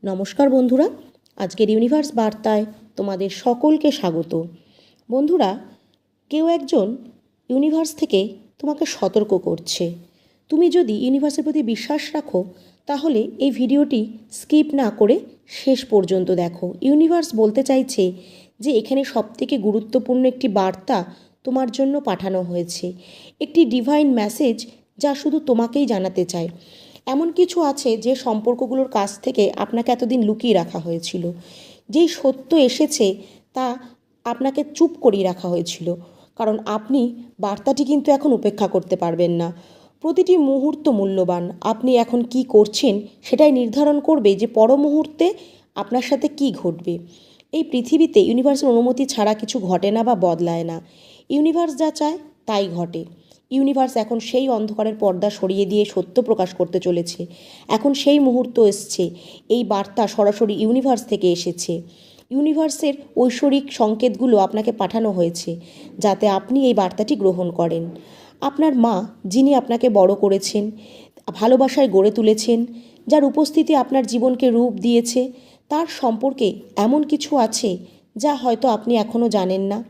নমস্কার বন্ধুরা, আজকের ইউনিভার্স বার্তায় তোমাদের সকলকে স্বাগত। বন্ধুরা, কেউ একজন ইউনিভার্স থেকে তোমাকে সতর্ক করছে। তুমি যদি ইউনিভার্সের প্রতি বিশ্বাস রাখো তাহলে এই ভিডিওটি স্কিপ না করে শেষ পর্যন্ত দেখো। ইউনিভার্স বলতে চাইছে যে এখানে সবথেকে গুরুত্বপূর্ণ একটি বার্তা তোমার জন্য পাঠানো হয়েছে, একটি ডিভাইন মেসেজ যা শুধু তোমাকেই জানাতে চায়। এমন কিছু আছে যে সম্পর্কগুলোর কাছ থেকে আপনাকে এতদিন লুকিয়ে রাখা হয়েছিল, যেই সত্য এসেছে তা আপনাকে চুপ করিয়ে রাখা হয়েছিল, কারণ আপনি বার্তাটি কিন্তু এখন উপেক্ষা করতে পারবেন না। প্রতিটি মুহূর্ত মূল্যবান। আপনি এখন কি করছেন সেটাই নির্ধারণ করবে যে পর মুহূর্তে আপনার সাথে কি ঘটবে। এই পৃথিবীতে ইউনিভার্সের অনুমতি ছাড়া কিছু ঘটে না বা বদলায় না। ইউনিভার্স যা চায় তাই ঘটে। ইউনিভার্স এখন সেই অন্ধকারের পর্দা সরিয়ে দিয়ে সত্য প্রকাশ করতে চলেছে। এখন সেই মুহূর্ত এসছে। এই বার্তা সরাসরি ইউনিভার্স থেকে এসেছে। ইউনিভার্সের ঐশ্বরিক সংকেতগুলো আপনাকে পাঠানো হয়েছে যাতে আপনি এই বার্তাটি গ্রহণ করেন। আপনার মা, যিনি আপনাকে বড় করেছেন, ভালোবাসায় গড়ে তুলেছেন, যার উপস্থিতি আপনার জীবনকে রূপ দিয়েছে, তার সম্পর্কে এমন কিছু আছে যা হয়তো আপনি এখনও জানেন না।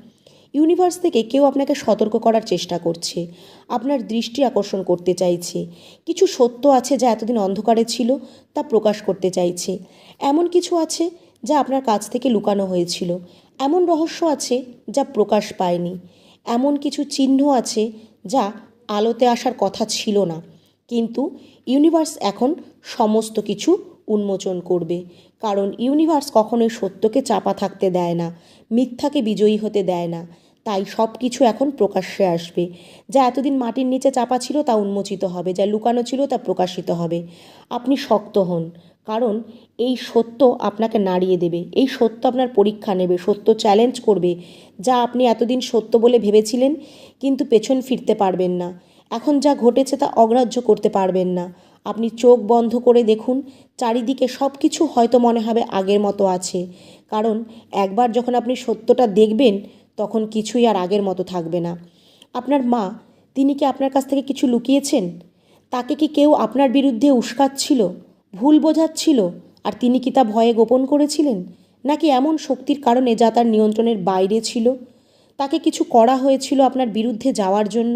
ইউনিভার্স থেকে কেউ আপনাকে সতর্ক করার চেষ্টা করছে, আপনার দৃষ্টি আকর্ষণ করতে চাইছে। কিছু সত্য আছে যা এতদিন অন্ধকারে ছিল, তা প্রকাশ করতে চাইছে। এমন কিছু আছে যা আপনার কাছ থেকে লুকানো হয়েছিল। এমন রহস্য আছে যা প্রকাশ পায়নি। এমন কিছু চিহ্ন আছে যা আলোতে আসার কথা ছিল না, কিন্তু ইউনিভার্স এখন সমস্ত কিছু উন্মোচন করবে। কারণ ইউনিভার্স কখনোই সত্যকে চাপা থাকতে দেয় না, মিথ্যাকে বিজয়ী হতে দেয় না। তাই সব কিছু এখন প্রকাশ্যে আসবে। যা এতদিন মাটির নিচে চাপা ছিল তা উন্মোচিত হবে, যা লুকানো ছিল তা প্রকাশিত হবে। আপনি শক্ত হন, কারণ এই সত্য আপনাকে নাড়িয়ে দেবে। এই সত্য আপনার পরীক্ষা নেবে, সত্য চ্যালেঞ্জ করবে। যা আপনি এতদিন সত্য বলে ভেবেছিলেন কিন্তু পেছন ফিরতে পারবেন না। এখন যা ঘটেছে তা অগ্রাহ্য করতে পারবেন না। আপনি চোখ বন্ধ করে দেখুন, চারিদিকে সব কিছু হয়তো মনে হবে আগের মতো আছে। কারণ একবার যখন আপনি সত্যটা দেখবেন তখন কিছুই আর আগের মতো থাকবে না। আপনার মা, তিনি কি আপনার কাছ থেকে কিছু লুকিয়েছেন? তাকে কি কেউ আপনার বিরুদ্ধে উস্কাচ্ছিল, ভুল বোঝাচ্ছিল, আর তিনি কি তা ভয়ে গোপন করেছিলেন? নাকি এমন শক্তির কারণে যা তার নিয়ন্ত্রণের বাইরে ছিল? তাকে কিছু করা হয়েছিল আপনার বিরুদ্ধে যাওয়ার জন্য?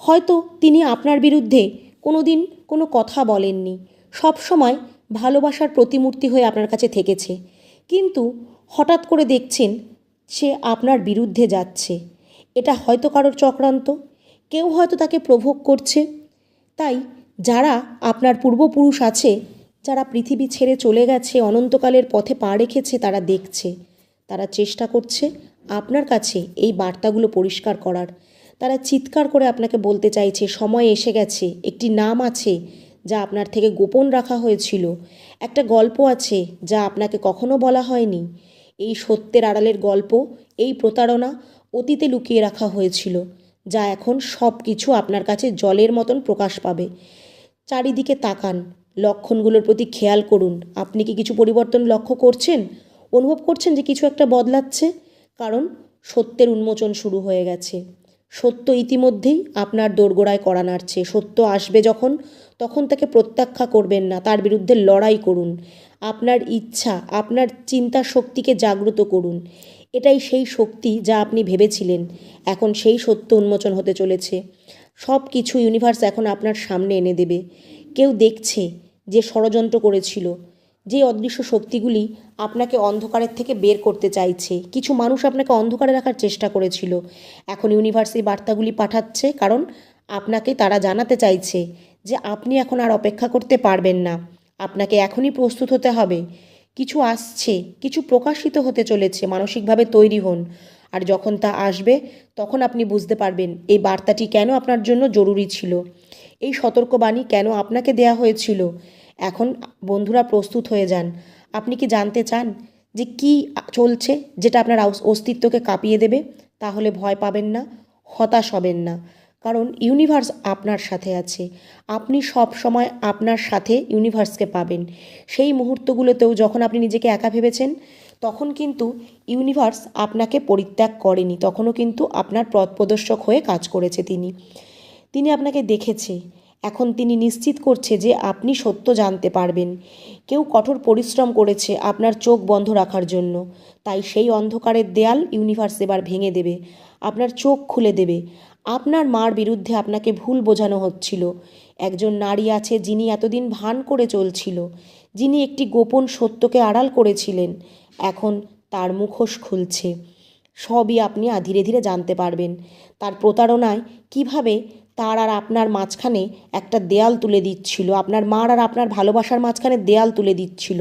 হয়তো তিনি আপনার বিরুদ্ধে কোনো দিন কোনো কথা বলেননি, সব সময় ভালোবাসার প্রতিমূর্তি হয়ে আপনার কাছে থেকেছে, কিন্তু হঠাৎ করে দেখছেন সে আপনার বিরুদ্ধে যাচ্ছে। এটা হয়তো কারোর চক্রান্ত, কেউ হয়তো তাকে প্রভোগ করছে। তাই যারা আপনার পূর্বপুরুষ আছে, যারা পৃথিবী ছেড়ে চলে গেছে, অনন্তকালের পথে পা রেখেছে, তারা দেখছে, তারা চেষ্টা করছে আপনার কাছে এই বার্তাগুলো পরিষ্কার করার। তারা চিৎকার করে আপনাকে বলতে চাইছে সময় এসে গেছে। একটি নাম আছে যা আপনার থেকে গোপন রাখা হয়েছিল, একটা গল্প আছে যা আপনাকে কখনো বলা হয়নি। এই সত্যের আড়ালের গল্প, এই প্রতারণা অতীতে লুকিয়ে রাখা হয়েছিল, যা এখন সব কিছু আপনার কাছে জলের মতন প্রকাশ পাবে। চারিদিকে তাকান, লক্ষণগুলোর প্রতি খেয়াল করুন। আপনি কি কিছু পরিবর্তন লক্ষ্য করছেন, অনুভব করছেন যে কিছু একটা বদলাচ্ছে? কারণ সত্যের উন্মোচন শুরু হয়ে গেছে। সত্য ইতিমধ্যেই আপনার দোরগোড়ায় কড়া নাড়ছে। সত্য আসবে যখন, তখন তাকে প্রত্যাখ্যা করবেন না, তার বিরুদ্ধে লড়াই করুন। আপনার ইচ্ছা, আপনার চিন্তা শক্তিকে জাগ্রত করুন। এটাই সেই শক্তি যা আপনি ভেবেছিলেন। এখন সেই সত্য উন্মোচন হতে চলেছে। সব কিছু ইউনিভার্স এখন আপনার সামনে এনে দেবে। কেউ দেখছে যে ষড়যন্ত্র করেছিল, যে অদৃশ্য শক্তিগুলি আপনাকে অন্ধকারের থেকে বের করতে চাইছে। কিছু মানুষ আপনাকে অন্ধকারে রাখার চেষ্টা করেছিল। এখন ইউনিভার্স এই বার্তাগুলি পাঠাচ্ছে, কারণ আপনাকে তারা জানাতে চাইছে যে আপনি এখন আর অপেক্ষা করতে পারবেন না। আপনাকে এখনই প্রস্তুত হতে হবে। কিছু আসছে, কিছু প্রকাশিত হতে চলেছে। মানসিকভাবে তৈরি হন। আর যখন তা আসবে তখন আপনি বুঝতে পারবেন এই বার্তাটি কেন আপনার জন্য জরুরি ছিল, এই সতর্কবাণী কেন আপনাকে দেয়া হয়েছিল। এখন বন্ধুরা প্রস্তুত হয়ে যান। আপনি কি জানতে চান যে কি চলছে যেটা আপনার অস্তিত্বকে কাঁপিয়ে দেবে? তাহলে ভয় পাবেন না, হতাশ হবেন না, কারণ ইউনিভার্স আপনার সাথে আছে। আপনি সব সময় আপনার সাথে ইউনিভার্সকে পাবেন। সেই মুহূর্তগুলোতেও যখন আপনি নিজেকে একা ভেবেছেন, তখন কিন্তু ইউনিভার্স আপনাকে পরিত্যাগ করেনি। তখনও কিন্তু আপনার পথপ্রদর্শক হয়ে কাজ করেছে তিনি। তিনি আপনাকে দেখেছে। এখন তিনি নিশ্চিত করছে যে আপনি সত্য জানতে পারবেন। কেউ কঠোর পরিশ্রম করেছে আপনার চোখ বন্ধ রাখার জন্য, তাই সেই অন্ধকারের দেয়াল ইউনিভার্স এবার ভেঙে দেবে, আপনার চোখ খুলে দেবে। আপনার মার বিরুদ্ধে আপনাকে ভুল বোঝানো হচ্ছিল। একজন নারী আছে যিনি এতদিন ভান করে চলছিল, যিনি একটি গোপন সত্যকে আড়াল করেছিলেন, এখন তার মুখোশ খুলছে। সবই আপনি ধীরে ধীরে জানতে পারবেন। তার প্রতারণায় কিভাবে তার আর আপনার মাঝখানে একটা দেয়াল তুলে দিচ্ছিল, আপনার মার আর আপনার ভালোবাসার মাঝখানে দেয়াল তুলে দিচ্ছিল।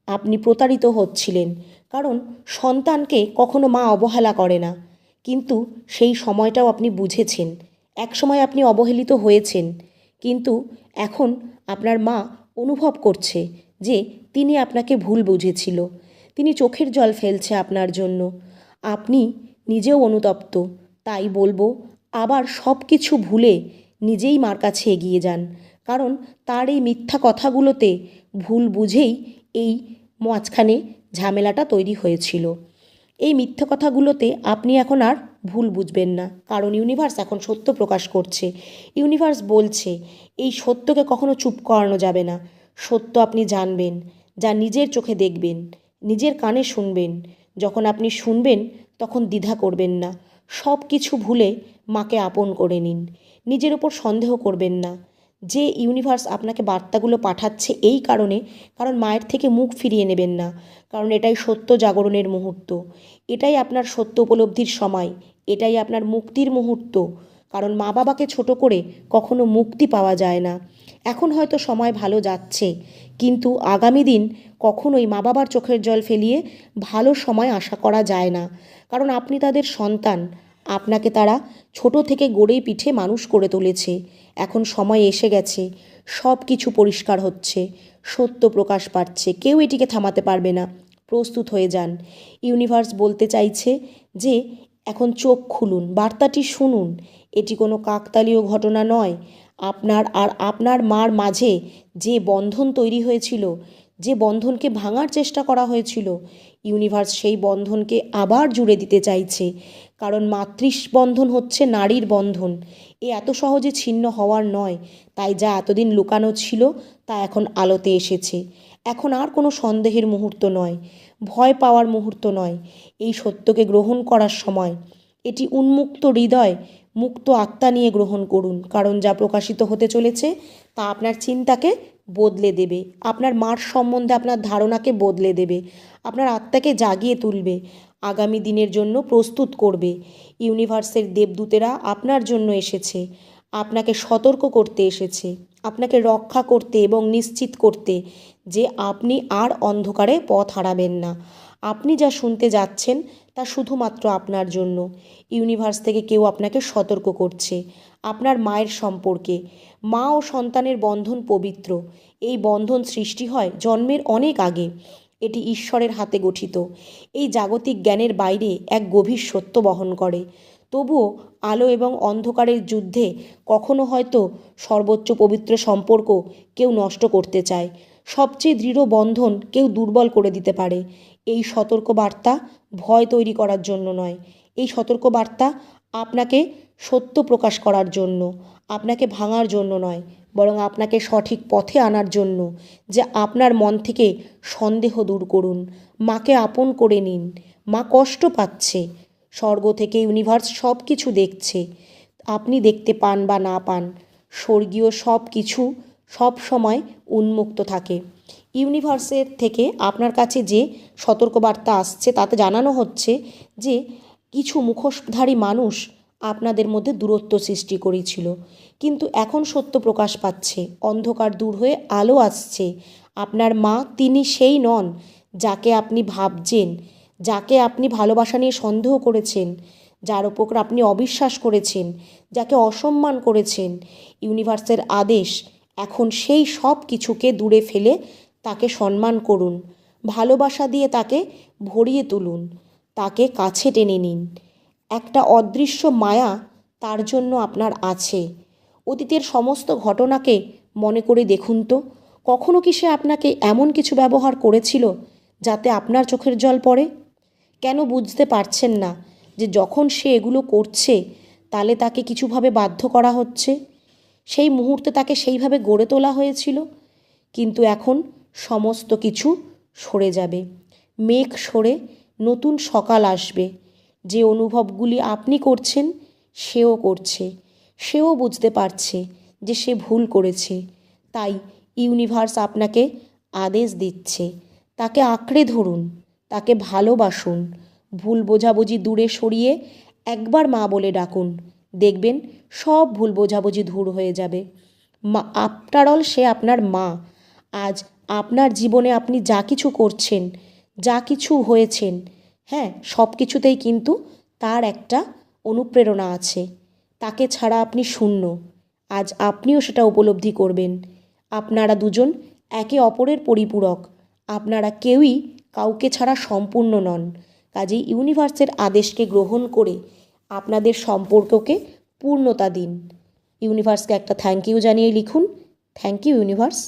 আপনি প্রতারিত হচ্ছিলেন, কারণ সন্তানকে কখনো মা অবহেলা করে না। কিন্তু সেই সময়টাও আপনি বুঝেছেন। এক সময় আপনি অবহেলিত হয়েছেন, কিন্তু এখন আপনার মা অনুভব করছে যে তিনি আপনাকে ভুল বুঝেছিল। তিনি চোখের জল ফেলছে আপনার জন্য। আপনি নিজেও অনুতপ্ত। তাই বলবো, আবার সব কিছু ভুলে নিজেই মার কাছে এগিয়ে যান, কারণ তার এই মিথ্যা কথাগুলোতে ভুল বুঝেই এই মাঝখানে ঝামেলাটা তৈরি হয়েছিল। এই মিথ্যে কথাগুলোতে আপনি এখন আর ভুল বুঝবেন না, কারণ ইউনিভার্স এখন সত্য প্রকাশ করছে। ইউনিভার্স বলছে এই সত্যকে কখনো চুপ করানো যাবে না। সত্য আপনি জানবেন, যা নিজের চোখে দেখবেন, নিজের কানে শুনবেন। যখন আপনি শুনবেন তখন দ্বিধা করবেন না। সব কিছু ভুলে মাকে আপন করে নিন। নিজের ওপর সন্দেহ করবেন না। যে ইউনিভার্স আপনাকে বার্তাগুলো পাঠাচ্ছে এই কারণে, কারণ মায়ের থেকে মুখ ফিরিয়ে নেবেন না, কারণ এটাই সত্য জাগরণের মুহূর্ত, এটাই আপনার সত্য উপলব্ধির সময়, এটাই আপনার মুক্তির মুহূর্ত। কারণ মা বাবাকে ছোট করে কখনো মুক্তি পাওয়া যায় না। এখন হয়তো সময় ভালো যাচ্ছে, কিন্তু আগামী দিন কখনোই মা বাবার চোখের জল ফেলিয়ে ভালো সময় আশা করা যায় না, কারণ আপনি তাদের সন্তান। আপনাকে তারা ছোট থেকে গড়ে পিঠে মানুষ করে তুলেছে। এখন সময় এসে গেছে, সব কিছু পরিষ্কার হচ্ছে, সত্য প্রকাশ পাচ্ছে, কেউ এটিকে থামাতে পারবে না। প্রস্তুত হয়ে যান। ইউনিভার্স বলতে চাইছে যে এখন চোখ খুলুন, বার্তাটি শুনুন। এটি কোনো কাকতালীয় ঘটনা নয়। আপনার আর আপনার মার মাঝে যে বন্ধন তৈরি হয়েছিল, যে বন্ধনকে ভাঙার চেষ্টা করা হয়েছিল, ইউনিভার্স সেই বন্ধনকে আবার জুড়ে দিতে চাইছে। কারণ মাতৃবন্ধন হচ্ছে নারীর বন্ধন, এ এত সহজে ছিন্ন হওয়ার নয়। তাই যা এতদিন লুকানো ছিল তা এখন আলোতে এসেছে। এখন আর কোনো সন্দেহের মুহূর্ত নয়, ভয় পাওয়ার মুহূর্ত নয়। এই সত্যকে গ্রহণ করার সময়। এটি উন্মুক্ত হৃদয়, মুক্ত আত্মা নিয়ে গ্রহণ করুন, কারণ যা প্রকাশিত হতে চলেছে তা আপনার চিন্তাকে বদলে দেবে, আপনার মার সম্বন্ধে আপনার ধারণাকে বদলে দেবে, আপনার আত্মাকে জাগিয়ে তুলবে, আগামী দিনের জন্য প্রস্তুত করবে। ইউনিভার্সের দেবদূতেরা আপনার জন্য এসেছে, আপনাকে সতর্ক করতে এসেছে, আপনাকে রক্ষা করতে এবং নিশ্চিত করতে যে আপনি আর অন্ধকারে পথ হারাবেন না। আপনি যা শুনতে যাচ্ছেন তা শুধুমাত্র আপনার জন্য। ইউনিভার্স থেকে কেউ আপনাকে সতর্ক করছে আপনার মায়ের সম্পর্কে। মা ও সন্তানের বন্ধন পবিত্র। এই বন্ধন সৃষ্টি হয় জন্মের অনেক আগে। এটি ঈশ্বরের হাতে গঠিত। এই জাগতিক জ্ঞানের বাইরে এক গভীর সত্য বহন করে। তবুও আলো এবং অন্ধকারের যুদ্ধে কখনো হয়তো সর্বোচ্চ পবিত্র সম্পর্ক কেউ নষ্ট করতে চায়, সবচেয়ে দৃঢ় বন্ধন কেউ দুর্বল করে দিতে পারে। এই সতর্কবার্তা ভয় তৈরি করার জন্য নয়, এই সতর্কবার্তা আপনাকে সত্য প্রকাশ করার জন্য, আপনাকে ভাঙার জন্য নয়, বরং আপনাকে সঠিক পথে আনার জন্য। যে আপনার মন থেকে সন্দেহ দূর করুন, মাকে আপন করে নিন। মা কষ্ট পাচ্ছে, স্বর্গ থেকে ইউনিভার্স সব কিছু দেখছে। আপনি দেখতে পান বা না পান, স্বর্গীয় সব কিছু সব সময় উন্মুক্ত থাকে। ইউনিভার্সের থেকে আপনার কাছে যে সতর্কবার্তা আসছে তাতে জানানো হচ্ছে যে কিছু মুখোশধারী মানুষ আপনাদের মধ্যে দূরত্ব সৃষ্টি করেছিল, কিন্তু এখন সত্য প্রকাশ পাচ্ছে, অন্ধকার দূর হয়ে আলো আসছে। আপনার মা তিনি সেই নন যাকে আপনি ভাবছেন, যাকে আপনি ভালোবাসা নিয়ে সন্দেহ করেছেন, যার ওপর আপনি অবিশ্বাস করেছেন, যাকে অসম্মান করেছেন। ইউনিভার্সের আদেশ এখন সেই সব কিছুকে দূরে ফেলে তাকে সম্মান করুন, ভালোবাসা দিয়ে তাকে ভরিয়ে তুলুন, তাকে কাছে টেনে নিন। একটা অদৃশ্য মায়া তার জন্য আপনার আছে। অতীতের সমস্ত ঘটনাকে মনে করে দেখুন তো, কখনো কি সে আপনাকে এমন কিছু ব্যবহার করেছিল যাতে আপনার চোখের জল পড়ে? কেন বুঝতে পারছেন না যে যখন সে এগুলো করছে তাহলে তাকে কিছুভাবে বাধ্য করা হচ্ছে? সেই মুহূর্তে তাকে সেইভাবে গড়ে তোলা হয়েছিল, কিন্তু এখন সমস্ত কিছু সরে যাবে। মেঘ সরে নতুন সকাল আসবে। যে অনুভবগুলি আপনি করছেন সেও করছে, সেও বুঝতে পারছে যে সে ভুল করেছে। তাই ইউনিভার্স আপনাকে আদেশ দিচ্ছে, তাকে আঁকড়ে ধরুন, তাকে ভালোবাসুন, ভুল বোঝাবুঝি দূরে সরিয়ে একবার মা বলে ডাকুন। দেখবেন সব ভুল বোঝাবুঝি দূর হয়ে যাবে। মা, আফটার অল সে আপনার মা। আজ আপনার জীবনে আপনি যা কিছু করছেন, যা কিছু হয়েছেন, হ্যাঁ, সব কিছুতেই কিন্তু তার একটা অনুপ্রেরণা আছে। তাকে ছাড়া আপনি শূন্য। আজ আপনিও সেটা উপলব্ধি করবেন। আপনারা দুজন একে অপরের পরিপূরক। আপনারা কেউই কাউকে ছাড়া সম্পূর্ণ নন। কাজেই ইউনিভার্সের আদেশকে গ্রহণ করে আপনাদের সম্পর্ককে পূর্ণতা দিন। ইউনিভার্সকে একটা থ্যাংক ইউ জানিয়ে লিখুন, থ্যাংক ইউ ইউনিভার্স।